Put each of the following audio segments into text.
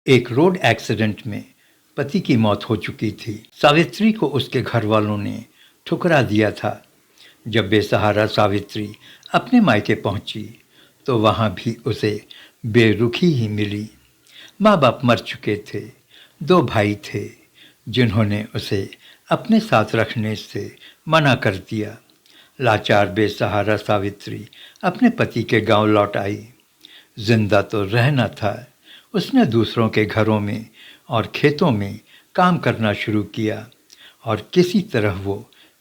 एक road accident में पति की मौत हो चुकी थी। सावित्री को उसके घर वालों ने ठुकरा दिया था। जब बेसहारा सावित्री अपने मायके पहुंची तो वहां भी उसे बेरुखी ही मिली। माँ बाप मर चुके थे। दो भाई थे जिन्होंने उसे अपने साथ रखने से मना कर दिया। लाचार बेसहारा सावित्री अपने पति के गांव लौट आई। जिंदा तो रहना था। उसने दूसरों के घरों में और खेतों में काम करना शुरू किया और किसी तरह वो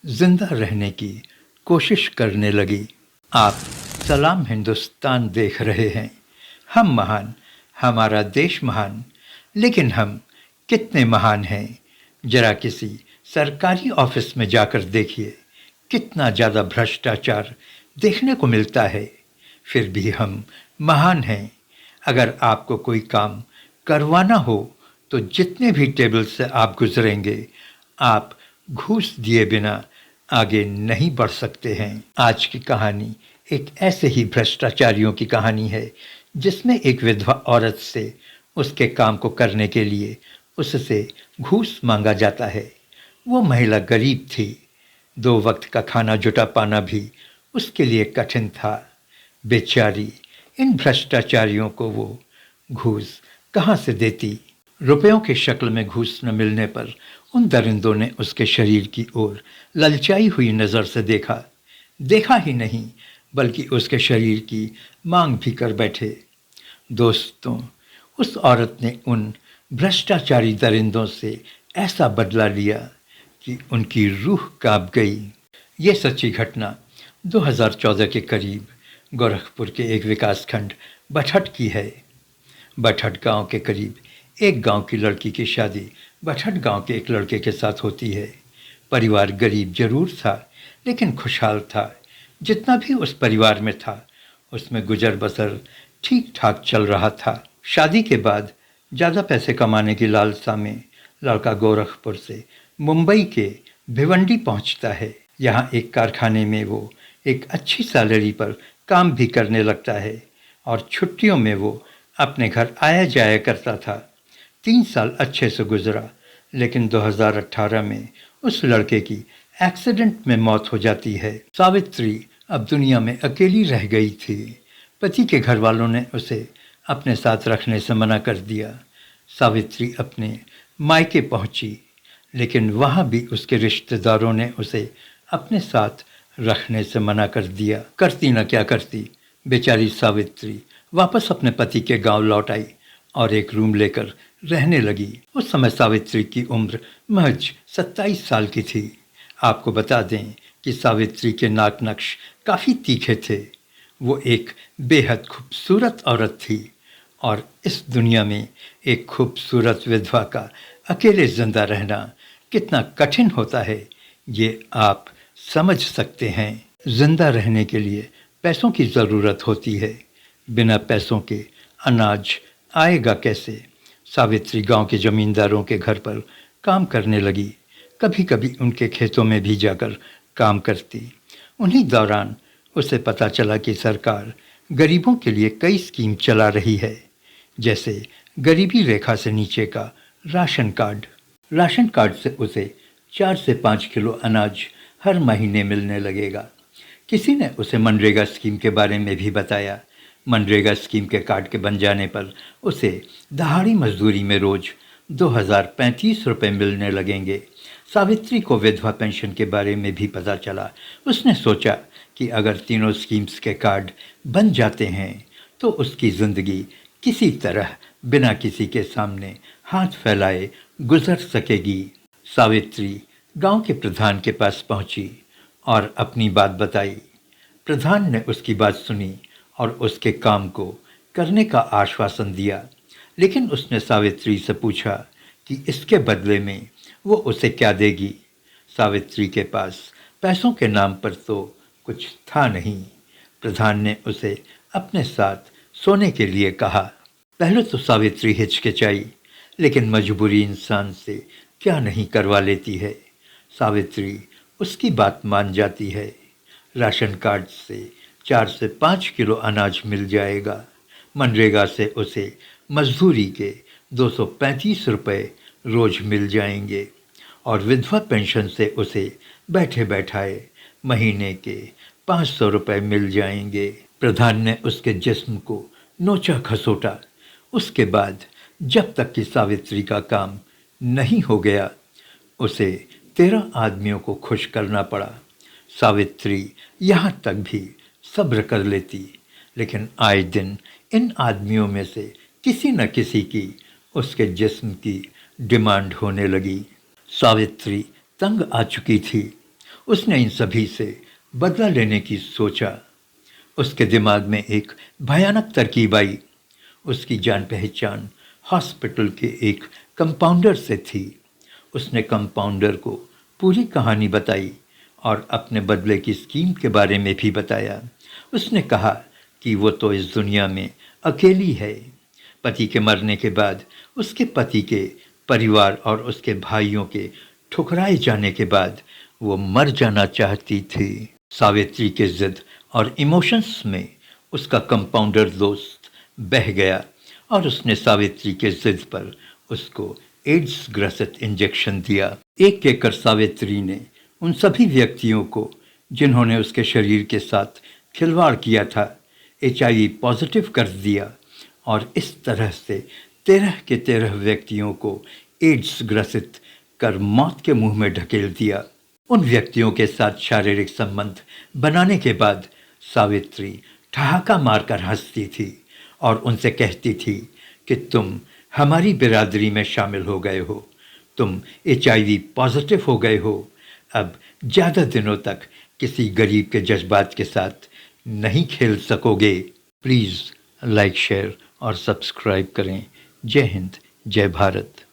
जिंदा रहने की कोशिश करने लगी। आप सलाम हिंदुस्तान देख रहे हैं। हम महान, हमारा देश महान, लेकिन हम कितने महान हैं। जरा किसी सरकारी ऑफिस में जाकर देखिए, कितना ज़्यादा भ्रष्टाचार देखने को मिलता है। फिर भी हम महान हैं। अगर आपको कोई काम करवाना हो तो जितने भी टेबल से आप गुजरेंगे, आप घूस दिए बिना आगे नहीं बढ़ सकते हैं। आज की कहानी एक ऐसे ही भ्रष्टाचारियों की कहानी है जिसमें एक विधवा औरत से उसके काम को करने के लिए उससे घूस मांगा जाता है। वो महिला गरीब थी। 2 वक्त का खाना जुटा पाना भी उसके लिए कठिन था। बेचारी इन भ्रष्टाचारियों को वो घूस कहाँ से देती। रुपयों की शक्ल में घूस न मिलने पर उन दरिंदों ने उसके शरीर की ओर ललचाई हुई नज़र से देखा। देखा ही नहीं बल्कि उसके शरीर की मांग भी कर बैठे। दोस्तों, उस औरत ने उन भ्रष्टाचारी दरिंदों से ऐसा बदला लिया कि उनकी रूह कांप गई। ये सच्ची घटना 2014 के करीब गोरखपुर के एक विकासखंड बठट की है। बठट गांव के करीब एक गांव की लड़की की शादी बठट गांव के एक लड़के के साथ होती है। परिवार गरीब जरूर था लेकिन खुशहाल था। जितना भी उस परिवार में था उसमें गुजर बसर ठीक ठाक चल रहा था। शादी के बाद ज़्यादा पैसे कमाने की लालसा में लड़का गोरखपुर से मुंबई के भिवंडी पहुंचता है। यहाँ एक कारखाने में वो एक अच्छी सैलरी पर काम भी करने लगता है और छुट्टियों में वो अपने घर आया जाया करता था। 3 साल अच्छे से गुजरा, लेकिन 2018 में उस लड़के की एक्सीडेंट में मौत हो जाती है। सावित्री अब दुनिया में अकेली रह गई थी। पति के घर वालों ने उसे अपने साथ रखने से मना कर दिया। सावित्री अपने मायके पहुंची, लेकिन वहां भी उसके रिश्तेदारों ने उसे अपने साथ रखने से मना कर दिया। करती न क्या करती, बेचारी सावित्री वापस अपने पति के गांव लौट आई और एक रूम लेकर रहने लगी। उस समय सावित्री की उम्र महज 27 साल की थी। आपको बता दें कि सावित्री के नाक नक्श काफ़ी तीखे थे। वो एक बेहद खूबसूरत औरत थी और इस दुनिया में एक खूबसूरत विधवा का अकेले जिंदा रहना कितना कठिन होता है, ये आप समझ सकते हैं। जिंदा रहने के लिए पैसों की ज़रूरत होती है। बिना पैसों के अनाज आएगा कैसे। सावित्री गांव के जमींदारों के घर पर काम करने लगी। कभी कभी उनके खेतों में भी जाकर काम करती। उन्हीं दौरान उसे पता चला कि सरकार गरीबों के लिए कई स्कीम चला रही है, जैसे गरीबी रेखा से नीचे का राशन कार्ड। राशन कार्ड से उसे 4 से 5 किलो अनाज हर महीने मिलने लगेगा। किसी ने उसे मनरेगा स्कीम के बारे में भी बताया। मनरेगा स्कीम के कार्ड के बन जाने पर उसे दहाड़ी मजदूरी में रोज 2035 रुपये मिलने लगेंगे। सावित्री को विधवा पेंशन के बारे में भी पता चला। उसने सोचा कि अगर तीनों स्कीम्स के कार्ड बन जाते हैं तो उसकी ज़िंदगी किसी तरह बिना किसी के सामने हाथ फैलाए गुजर सकेगी। सावित्री गांव के प्रधान के पास पहुंची और अपनी बात बताई। प्रधान ने उसकी बात सुनी और उसके काम को करने का आश्वासन दिया, लेकिन उसने सावित्री से पूछा कि इसके बदले में वो उसे क्या देगी। सावित्री के पास पैसों के नाम पर तो कुछ था नहीं। प्रधान ने उसे अपने साथ सोने के लिए कहा। पहले तो सावित्री हिचकिचाई, लेकिन मजबूरी इंसान से क्या नहीं करवा लेती है। सावित्री उसकी बात मान जाती है। राशन कार्ड से 4 से 5 किलो अनाज मिल जाएगा। मनरेगा से उसे मजदूरी के 235 रुपये रोज मिल जाएंगे और विधवा पेंशन से उसे बैठे बैठाए महीने के 500 रुपये मिल जाएंगे। प्रधान ने उसके जिस्म को नोचा खसोटा। उसके बाद जब तक कि सावित्री का काम नहीं हो गया, उसे 13 आदमियों को खुश करना पड़ा। सावित्री यहाँ तक भी सब्र कर लेती, लेकिन आए दिन इन आदमियों में से किसी न किसी की उसके जिस्म की डिमांड होने लगी। सावित्री तंग आ चुकी थी। उसने इन सभी से बदला लेने की सोचा। उसके दिमाग में एक भयानक तरकीब आई। उसकी जान पहचान हॉस्पिटल के एक कंपाउंडर से थी। उसने कंपाउंडर को पूरी कहानी बताई और अपने बदले की स्कीम के बारे में भी बताया। उसने कहा कि वो तो इस दुनिया में अकेली है। पति के मरने के बाद उसके पति के परिवार और उसके भाइयों के ठुकराए जाने के बाद वो मर जाना चाहती थी। सावित्री के जिद और इमोशंस में उसका कंपाउंडर दोस्त बह गया और उसने सावित्री के जिद पर उसको एड्स ग्रसित इंजेक्शन दिया। एक एक कर सावित्री ने उन सभी व्यक्तियों को जिन्होंने उसके शरीर के साथ खिलवाड़ किया था HIV पॉजिटिव कर दिया और इस तरह से 13 के 13 व्यक्तियों को एड्स ग्रसित कर मौत के मुंह में ढकेल दिया। उन व्यक्तियों के साथ शारीरिक संबंध बनाने के बाद सावित्री ठहाका मारकर हंसती थी और उनसे कहती थी कि तुम हमारी बिरादरी में शामिल हो गए हो, तुम HIV पॉजिटिव हो गए हो, अब ज़्यादा दिनों तक किसी गरीब के जज्बात के साथ नहीं खेल सकोगे। प्लीज़ लाइक, शेयर और सब्सक्राइब करें। जय हिंद, जय भारत।